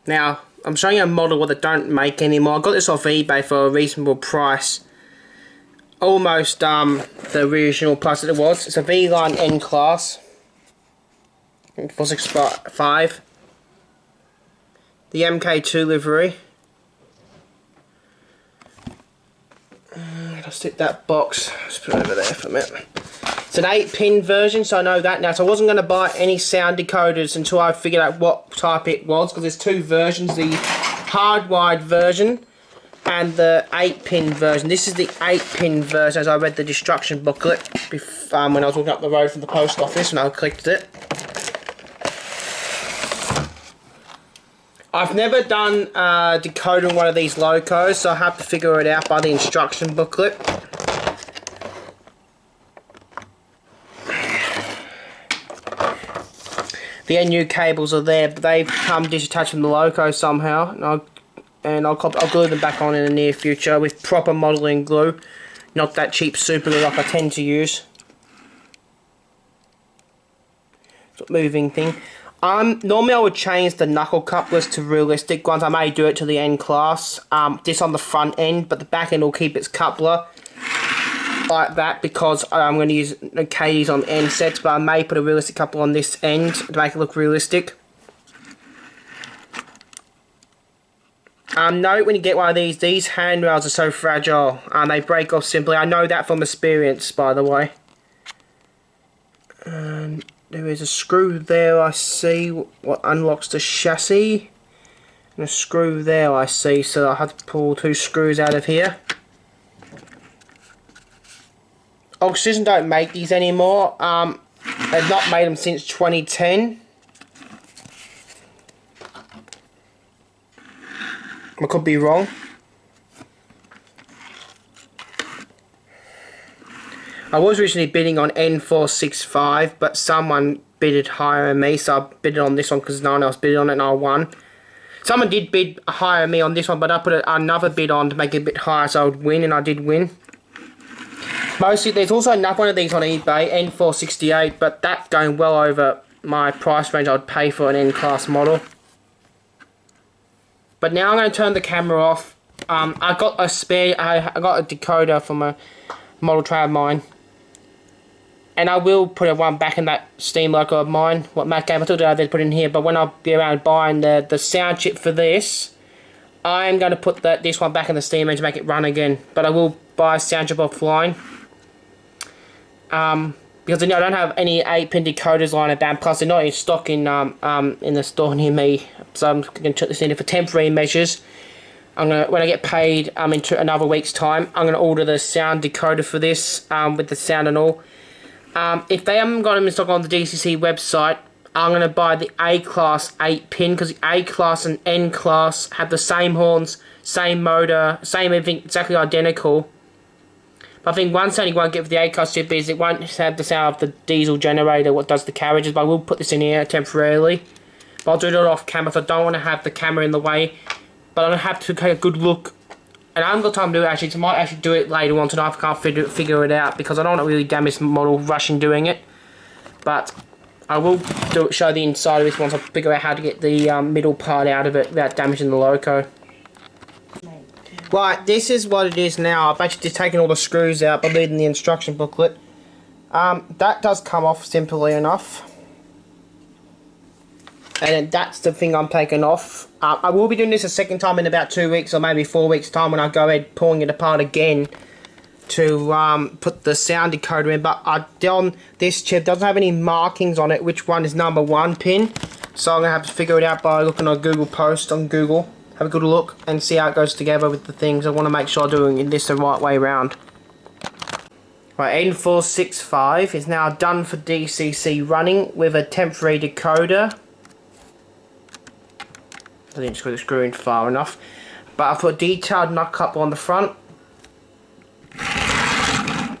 Now, I'm showing you a model what they don't make anymore. I got this off eBay for a reasonable price. Almost the original price that it was. It's a V-Line N-Class. N465. The MK2 livery. I'll stick that box. Let's put it over there for a minute. It's an 8-pin version, so I know that now. So I wasn't going to buy any sound decoders until I figured out what type it was, because there's two versions, the hardwired version and the 8-pin version. This is the 8-pin version, as I read the instruction booklet when I was walking up the road from the post office and I clicked it. I've never done decoding one of these locos, so I have to figure it out by the instruction booklet. The NU cables are there, but they've come disattached from the loco somehow, and I'll glue them back on in the near future with proper modelling glue, not that cheap super glue like I tend to use. Moving thing. Normally I would change the knuckle couplers to realistic ones. I may do it to the N-Class. This on the front end, but the back end will keep its coupler like that because I'm going to use KDs on end sets, but I may put a realistic coupler on this end to make it look realistic. Note when you get one of these handrails are so fragile and they break off simply. I know that from experience, by the way. There is a screw there I see what unlocks the chassis, and a screw there I see, so I have to pull two screws out of here. Oxygen don't make these anymore. They've not made them since 2010. I could be wrong. I was originally bidding on N465, but someone bidded higher than me, so I bidded on this one because no one else bidded on it and I won. Someone did bid higher than me on this one, but I put another bid on to make it a bit higher so I would win, and I did win. Mostly, there's also another one of these on eBay, N468, but that's going well over my price range I would pay for an N-Class model. But now I'm going to turn the camera off. I got a spare, I got a decoder from a model tray of mine. And I will put one back in that Steam loco of mine, what Matt gave. I took it over there to put in here, but when I'll be around buying the sound chip for this, I'm going to put this one back in the Steam engine to make it run again. But I will buy a sound chip offline. Because I don't have any 8-pin decoders lying about, plus they're not in stock in the store near me. So I'm going to chuck this in for temporary measures. When I get paid in another week's time, I'm going to order the sound decoder for this with the sound and all. If they haven't got them in stock on the DCC website, I'm going to buy the A-Class 8-pin, because the A-Class and N-Class have the same horns, same motor, same everything, exactly identical. But I think one sound you won't get with the A-Class chip is it won't have the sound of the diesel generator, what does the carriages, but I will put this in here temporarily. But I'll do it off camera, so I don't want to have the camera in the way. But I'm going to have to take a good look. And I haven't got time to do it actually, so I might actually do it later on tonight if I can't figure it out, because I don't want to really damage the model rushing doing it. But I will show the inside of this once I figure out how to get the middle part out of it without damaging the loco. Right, this is what it is now. I've actually just taken all the screws out by reading the instruction booklet. That does come off simply enough. And that's the thing I'm taking off. I will be doing this a second time in about 2 weeks or maybe 4 weeks time when I go ahead pulling it apart again to put the sound decoder in. But on this chip doesn't have any markings on it which one is number 1 pin. So I'm going to have to figure it out by looking on Google post on Google. Have a good look and see how it goes together with the things. I want to make sure I'm doing this the right way around. Right, N465 is now done for DCC running with a temporary decoder. I didn't screw the screw in far enough, but I've put a detailed nut coupler on the front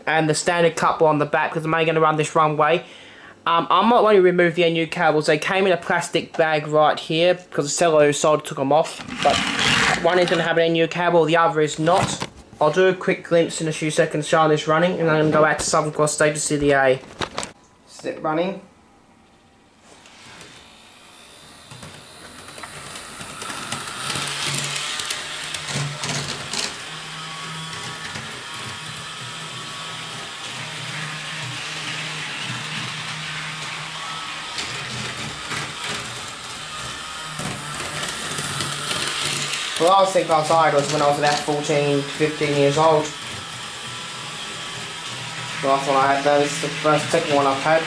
and the standard coupler on the back because I'm only going to run this one way. I might want to remove the NU cables. They came in a plastic bag right here because the seller who sold took them off, but one is going to have an NU cable, the other is not. I'll do a quick glimpse in a few seconds showing this running, and then I'm going to go out to Southern Cross State to see the A. Step running. The last thing I had was when I was about 14 to 15 years old. The last one I had, that was the second one I've had.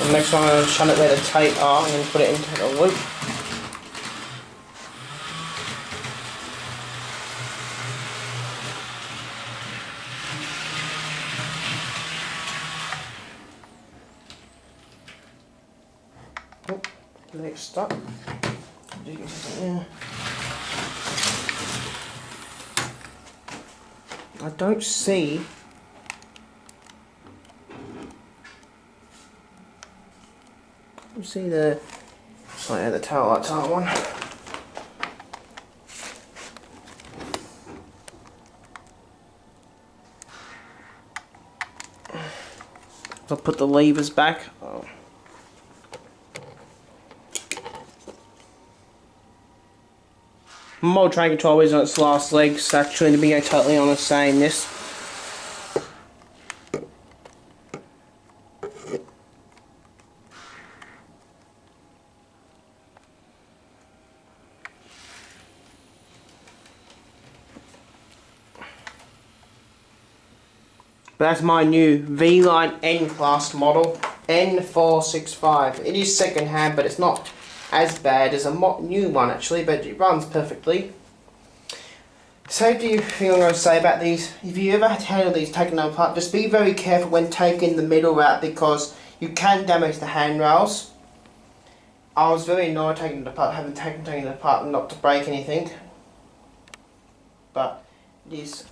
And next one I'm going to shun it where the tape are and put it into the loop. Oh, next up. Yeah. I don't see. See the, oh yeah, the tail lights are one. I'll put the levers back. Oh. My train control is on its last legs, actually, to be totally honest saying this. But that's my new V-Line N-Class model, N465. It is second hand, but it's not as bad as a new one actually, but it runs perfectly. Safety thing I'm going to say about these, if you ever had to handle these taking them apart, just be very careful when taking the middle out because you can damage the handrails. I was very annoyed taking it apart, having taken it apart not to break anything. But it is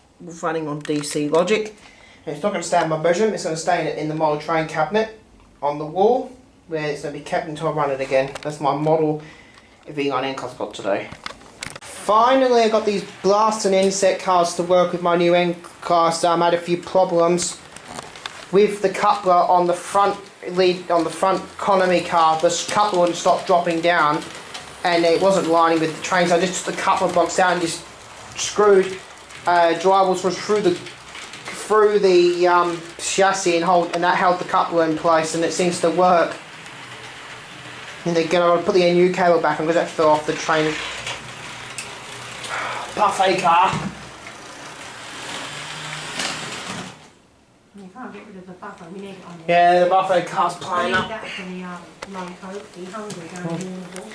running on DC logic. And it's not going to stay in my bedroom, it's going to stay in the model train cabinet on the wall where it's going to be kept until I run it again. That's my model V-Line N-Class I've got today. Finally I got these blast and inset cards to work with my new N-Class. I had a few problems with the coupler on the front lead, on the front economy car. The coupler wouldn't stop dropping down and it wasn't lining with the train, so I just took the coupler box out and just screwed drywalls through the chassis and that held the coupler in place, and it seems to work. And again, I'm going to put the NU cable back because that fell off the train. Buffet car. You can't get rid of the buffer, we need it on there. Yeah, the buffet car's playing up. That for the long coat, be hungry going in the wall.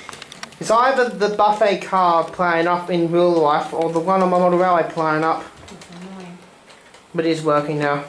It's either the buffet car playing up in real life or the one on my model railway playing up. It's annoying. But it is working now.